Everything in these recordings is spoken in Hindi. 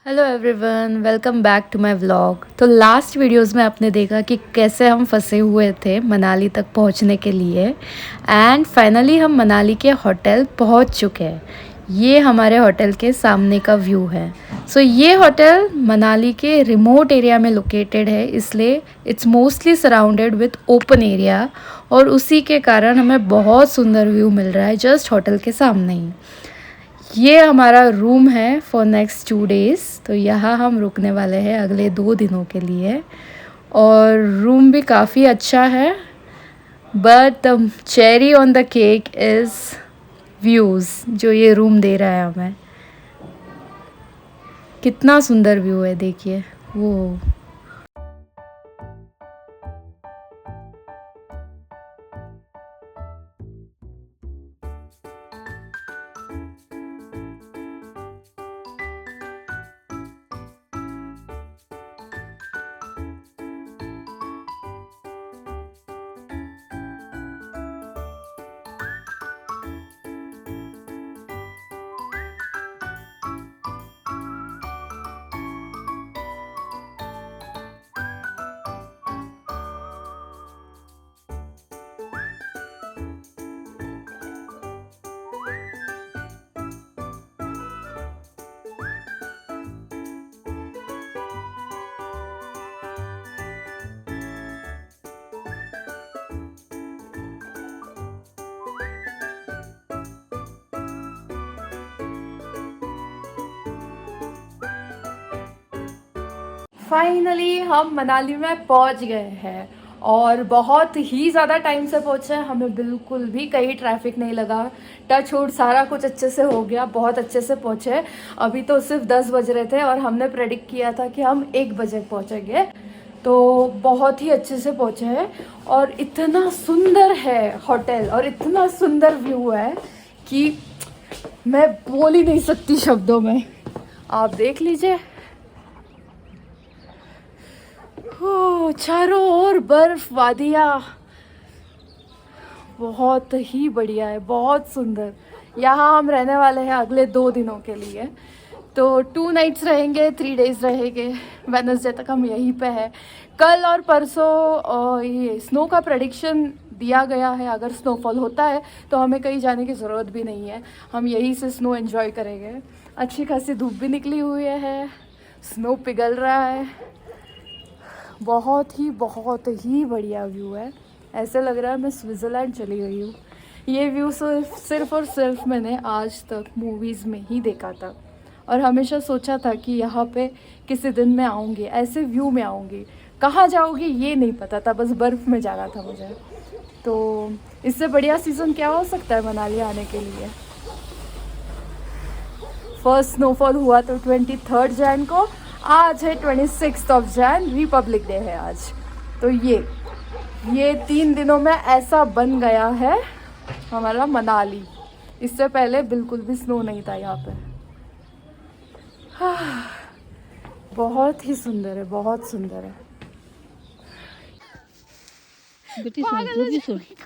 Hello everyone, welcome back to my vlog. तो लास्ट वीडियोस में आपने देखा कि कैसे हम फंसे हुए थे मनाली तक पहुंचने के लिए एंड फाइनली हम मनाली के होटल पहुंच चुके हैं। ये हमारे होटल के सामने का व्यू है। सो ये होटल मनाली के रिमोट एरिया में लोकेटेड है, इसलिए it's mostly surrounded with open area और उसी के कारण हमें बहुत सुंदर व्यू मिल रहा है जस्ट होटल के सामने ही। ये हमारा रूम है फॉर नेक्स्ट 2 डेज़। तो यहाँ हम रुकने वाले हैं अगले 2 दिनों के लिए और रूम भी काफ़ी अच्छा है। But the cherry on the cake is views जो ये रूम दे रहा है हमें। कितना सुंदर व्यू है, देखिए वो। फाइनली हम मनाली में पहुंच गए हैं और बहुत ही ज़्यादा टाइम से पहुंचे हैं। हमें बिल्कुल भी कहीं ट्रैफिक नहीं लगा। टच वुड सारा कुछ अच्छे से हो गया, बहुत अच्छे से पहुंचे। अभी तो सिर्फ 10 बज रहे थे और हमने प्रेडिक्ट किया था कि हम 1 बजे पहुंचेंगे, तो बहुत ही अच्छे से पहुंचे हैं। और इतना सुंदर है होटल और इतना सुंदर व्यू है कि मैं बोल ही नहीं सकती शब्दों में। आप देख लीजिए, चारों ओर बर्फ, वादियाँ, बहुत ही बढ़िया है, बहुत सुंदर। यहाँ हम रहने वाले हैं अगले 2 दिनों के लिए। तो 2 नाइट्स रहेंगे, 3 डेज़ रहेंगे। वेडनेसडे तक हम यहीं पे है। कल और परसों ये स्नो का प्रेडिक्शन दिया गया है। अगर स्नोफॉल होता है तो हमें कहीं जाने की ज़रूरत भी नहीं है, हम यहीं से स्नो एंजॉय करेंगे। अच्छी खासी धूप भी निकली हुई है, स्नो पिघल रहा है। बहुत ही बढ़िया व्यू है। ऐसे लग रहा है मैं स्विट्ज़रलैंड चली गई हूँ। ये व्यू सिर्फ और सिर्फ मैंने आज तक मूवीज़ में ही देखा था और हमेशा सोचा था कि यहाँ पे किसी दिन मैं आऊँगी, ऐसे व्यू में आऊँगी। कहाँ जाऊँगी ये नहीं पता था, बस बर्फ़ में जाना था मुझे। तो इससे बढ़िया सीज़न क्या हो सकता है मनाली आने के लिए। फर्स्ट स्नोफॉल हुआ तो 23 जैन को, आज है 26 जैन, रिपब्लिक डे है आज। तो ये 3 दिनों में ऐसा बन गया है हमारा मनाली। इससे पहले बिल्कुल भी स्नो नहीं था यहाँ पे। बहुत ही सुंदर है, बहुत सुंदर है।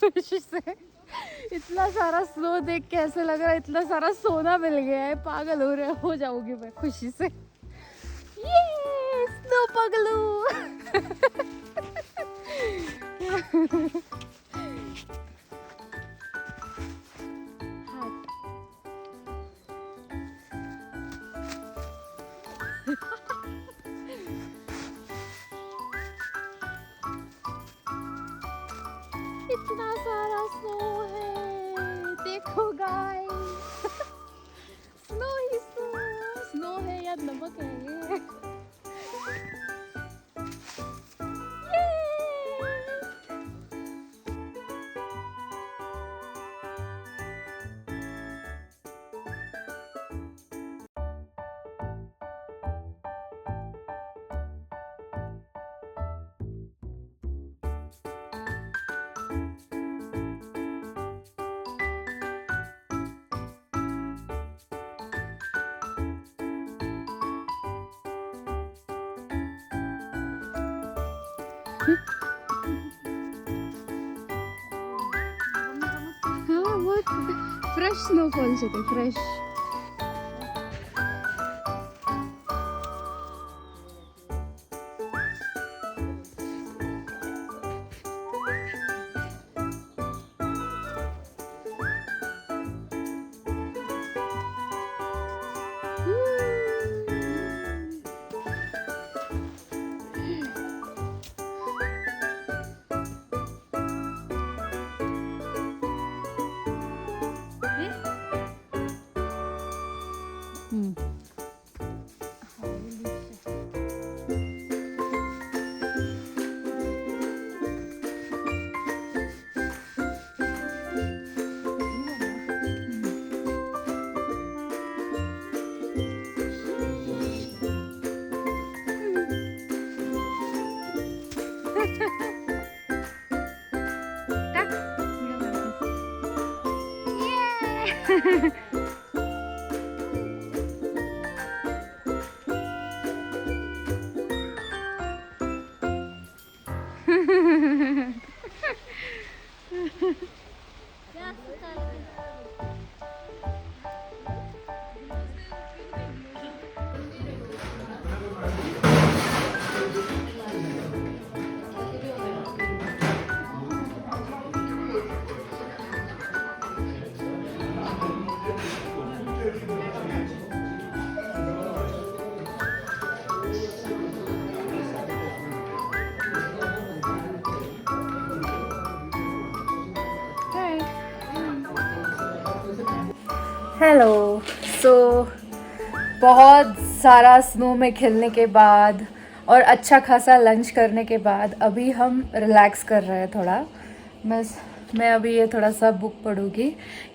खुशी से इतना सारा स्नो देख के ऐसे लग रहा है इतना सारा सोना मिल गया है, पागल हो जाऊंगी मैं खुशी से। ये स्नो पगलू। इतना सारा स्नो है, देखो गाइस। स्नो ही स्नो है या नमक है ये। हाँ बहुत फ्रेश स्नोफॉल છે તે ફ્રેશ हेलो। सो बहुत सारा स्नो में खेलने के बाद और अच्छा खासा लंच करने के बाद अभी हम रिलैक्स कर रहे हैं थोड़ा। बस मैं अभी ये थोड़ा सा बुक पढ़ूँगी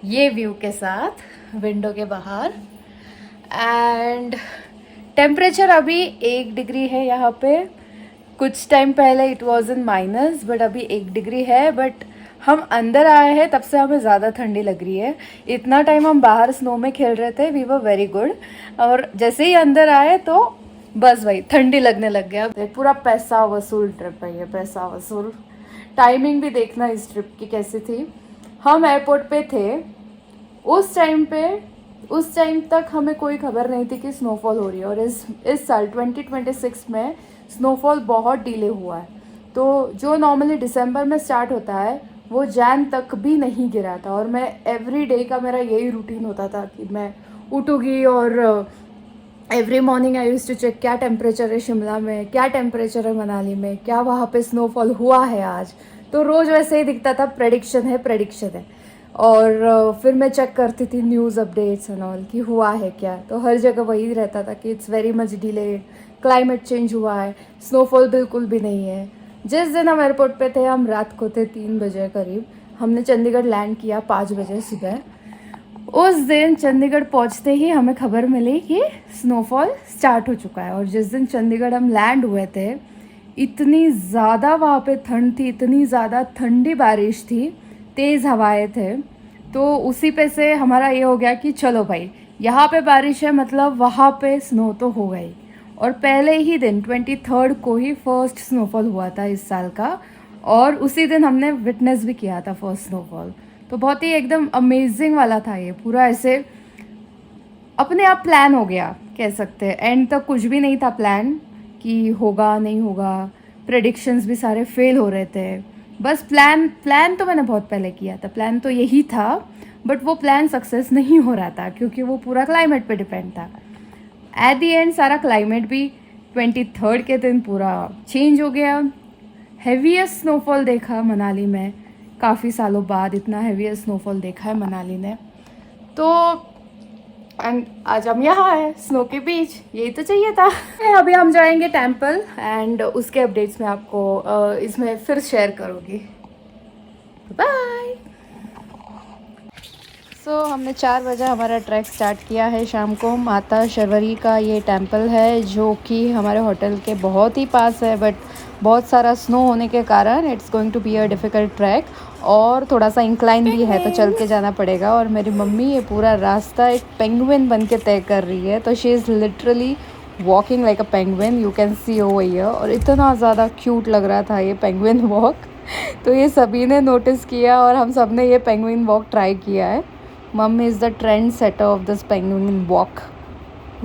ये व्यू के साथ विंडो के बाहर। एंड टेम्परेचर अभी 1 डिग्री है यहाँ पे। कुछ टाइम पहले it was in minus but अभी 1 डिग्री है। बट हम अंदर आए हैं तब से हमें ज़्यादा ठंडी लग रही है। इतना टाइम हम बाहर स्नो में खेल रहे थे, वी वर वेरी गुड। और जैसे ही अंदर आए तो बस वही ठंडी लगने लग गया। पूरा पैसा वसूल ट्रिप है ये, पैसा वसूल। टाइमिंग भी देखना इस ट्रिप की कैसी थी। हम एयरपोर्ट पे थे उस टाइम तक हमें कोई खबर नहीं थी कि स्नोफॉल हो रही है। और इस साल 2026 में स्नोफॉल बहुत डिले हुआ है। तो जो नॉर्मली दिसंबर में स्टार्ट होता है वो जैन तक भी नहीं गिरा था। और मैं एवरी डे का मेरा यही रूटीन होता था कि मैं उठूँगी और every morning I used to check क्या टेम्परेचर है शिमला में, क्या टेम्परेचर है मनाली में, क्या वहाँ पे स्नोफॉल हुआ है आज। तो रोज़ वैसे ही दिखता था प्रेडिक्शन है। और फिर मैं चेक करती थी न्यूज़ अपडेट्स एंड ऑल कि हुआ है क्या। तो हर जगह वही रहता था कि it's very much delayed, climate change हुआ है, स्नोफॉल बिल्कुल भी नहीं है। जिस दिन हम एयरपोर्ट पे थे हम रात को थे 3 बजे करीब। हमने चंडीगढ़ लैंड किया 5 बजे सुबह। उस दिन चंडीगढ़ पहुंचते ही हमें खबर मिली कि स्नोफॉल स्टार्ट हो चुका है। और जिस दिन चंडीगढ़ हम लैंड हुए थे इतनी ज़्यादा वहाँ पे ठंड थी, इतनी ज़्यादा ठंडी बारिश थी, तेज़ हवाएं थे। तो उसी पे से हमारा ये हो गया कि चलो भाई यहाँ पे बारिश है मतलब वहाँ पे स्नो तो हो गई। और पहले ही दिन 23 को ही फर्स्ट स्नोफॉल हुआ था इस साल का। और उसी दिन हमने विटनेस भी किया था फर्स्ट स्नोफॉल। तो बहुत ही एकदम अमेजिंग वाला था ये। पूरा ऐसे अपने आप प्लान हो गया कह सकते हैं। एंड तक कुछ भी नहीं था प्लान कि होगा नहीं होगा। प्रेडिक्शंस भी सारे फेल हो रहे थे। बस प्लान तो मैंने बहुत पहले किया था, प्लान तो यही था। बट वो प्लान सक्सेस नहीं हो रहा था क्योंकि वो पूरा क्लाइमेट पे डिपेंड था। एट दी एंड सारा क्लाइमेट भी 23 के दिन पूरा चेंज हो गया। हेवीएस्ट स्नोफॉल देखा मनाली में, काफ़ी सालों बाद इतना हेवीएस्ट स्नोफॉल देखा है मनाली ने। तो एंड आज हम यहाँ है स्नो के बीच, यही तो चाहिए था। अभी हम जाएंगे टेम्पल एंड उसके अपडेट्स मैं आपको इसमें फिर शेयर करूँगी। बाय। सो हमने 4 बजे हमारा ट्रैक स्टार्ट किया है शाम को। माता शर्वरी का ये टेम्पल है जो कि हमारे होटल के बहुत ही पास है। बट बहुत सारा स्नो होने के कारण it's going to be a difficult track. और थोड़ा सा इंक्लाइन भी है तो चल के जाना पड़ेगा। और मेरी मम्मी ये पूरा रास्ता एक पेंगुइन बन के तय कर रही है। तो she is literally walking like a penguin, you can see over here. और इतना ज़्यादा क्यूट लग रहा था ये पेंगुइन वॉक। तो ये सभी ने नोटिस किया और हम सब ने ये पेंगुइन वॉक ट्राई किया है। Mummy is the trend setter of this penguin walk,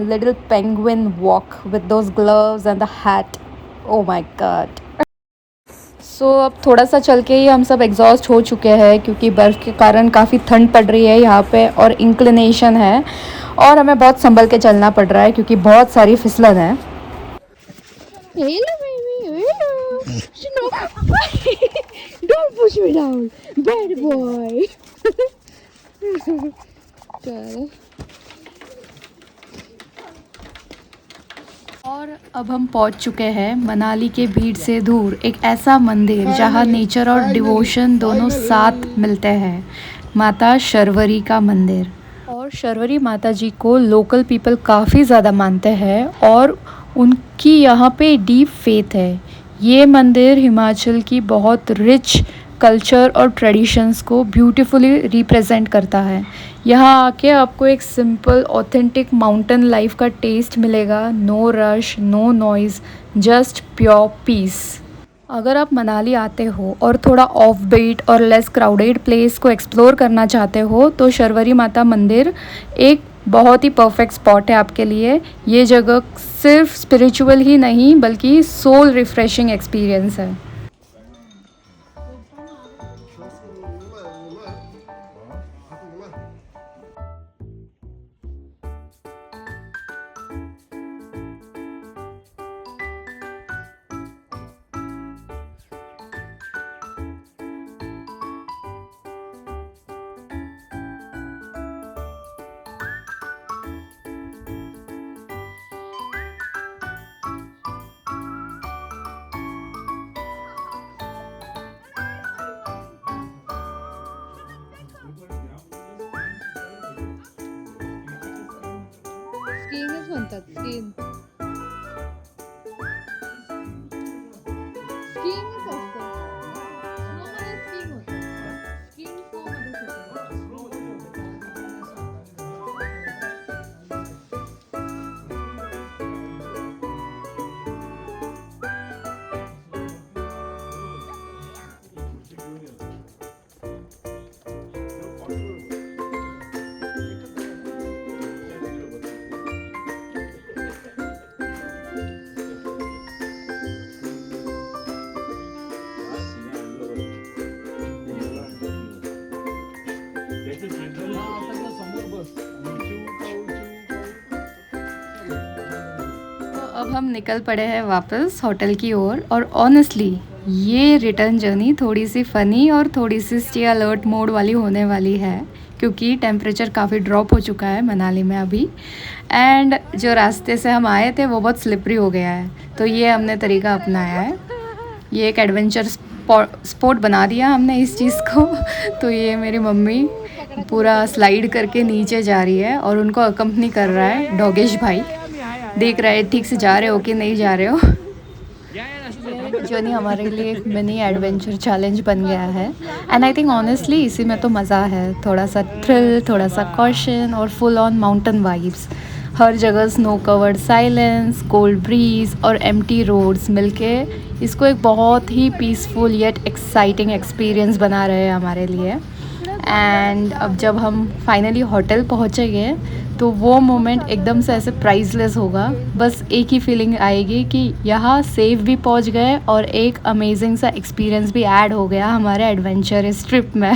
little penguin walk with those gloves and the hat. Oh my god. So अब थोड़ा सा चल के ही हम सब एग्जॉस्ट हो चुके हैं, क्योंकि बर्फ़ के कारण काफ़ी ठंड पड़ रही है यहाँ पे और इंक्लिनेशन है, और हमें बहुत संभल के चलना पड़ रहा है क्योंकि बहुत सारी फिसलन है। Hello baby, hello. Don't push me down, bad boy. चलो। और अब हम पहुंच चुके हैं मनाली के भीड़ से दूर एक ऐसा मंदिर जहां नेचर और डिवोशन दोनों साथ मिलते हैं, माता शर्वरी का मंदिर। और शर्वरी माता जी को लोकल पीपल काफ़ी ज़्यादा मानते हैं और उनकी यहाँ पे डीप फेथ है। ये मंदिर हिमाचल की बहुत रिच कल्चर और ट्रेडिशंस को ब्यूटीफुली रिप्रेजेंट करता है। यहाँ आके आपको एक सिंपल ऑथेंटिक माउंटेन लाइफ का टेस्ट मिलेगा। No rush, no noise, just pure peace. अगर आप मनाली आते हो और थोड़ा ऑफ बीट और लेस क्राउडेड प्लेस को एक्सप्लोर करना चाहते हो तो शर्वरी माता मंदिर एक बहुत ही परफेक्ट स्पॉट है आपके लिए। ये जगह सिर्फ स्पिरिचुअल ही नहीं बल्कि सोल रिफ्रेशिंग एक्सपीरियंस है। स्कीइंगच म्हणतात, स्कीइंग स्कीइंगच असतं, स्नोमध्ये स्कीइंग होतं, स्कीइंग स्नोमध्येच अब हम निकल पड़े हैं वापस होटल की ओर। और ऑनेस्टली ये रिटर्न जर्नी थोड़ी सी फ़नी और थोड़ी सी स्टे अलर्ट मोड वाली होने वाली है, क्योंकि टेम्परेचर काफ़ी ड्रॉप हो चुका है मनाली में अभी। एंड जो रास्ते से हम आए थे वो बहुत स्लिपरी हो गया है, तो ये हमने तरीका अपनाया है। ये एक एडवेंचर स्पॉट बना दिया हमने इस चीज़ को। तो ये मेरी मम्मी पूरा स्लाइड करके नीचे जा रही है और उनको अकम्पनी कर रहा है डॉगेश भाई। देख रहा है ठीक से जा रहे हो कि नहीं जा रहे हो। जर्नी हमारे लिए एक मिनी एडवेंचर चैलेंज बन गया है। एंड आई थिंक ऑनेस्टली इसी में तो मज़ा है, थोड़ा सा थ्रिल, थोड़ा सा कॉशन और फुल ऑन माउंटेन वाइब्स। हर जगह snow covered silence, cold bridge और एम्प्टी रोड्स मिलके इसको एक बहुत ही पीसफुल येट एक्साइटिंग एक्सपीरियंस बना रहे हैं हमारे लिए। एंड अब जब हम फाइनली होटल पहुँचेंगे तो वो मोमेंट एकदम से ऐसे प्राइसलेस होगा। बस एक ही फीलिंग आएगी कि यहाँ सेफ भी पहुँच गए और एक अमेजिंग सा एक्सपीरियंस भी ऐड हो गया हमारे एडवेंचरस ट्रिप में।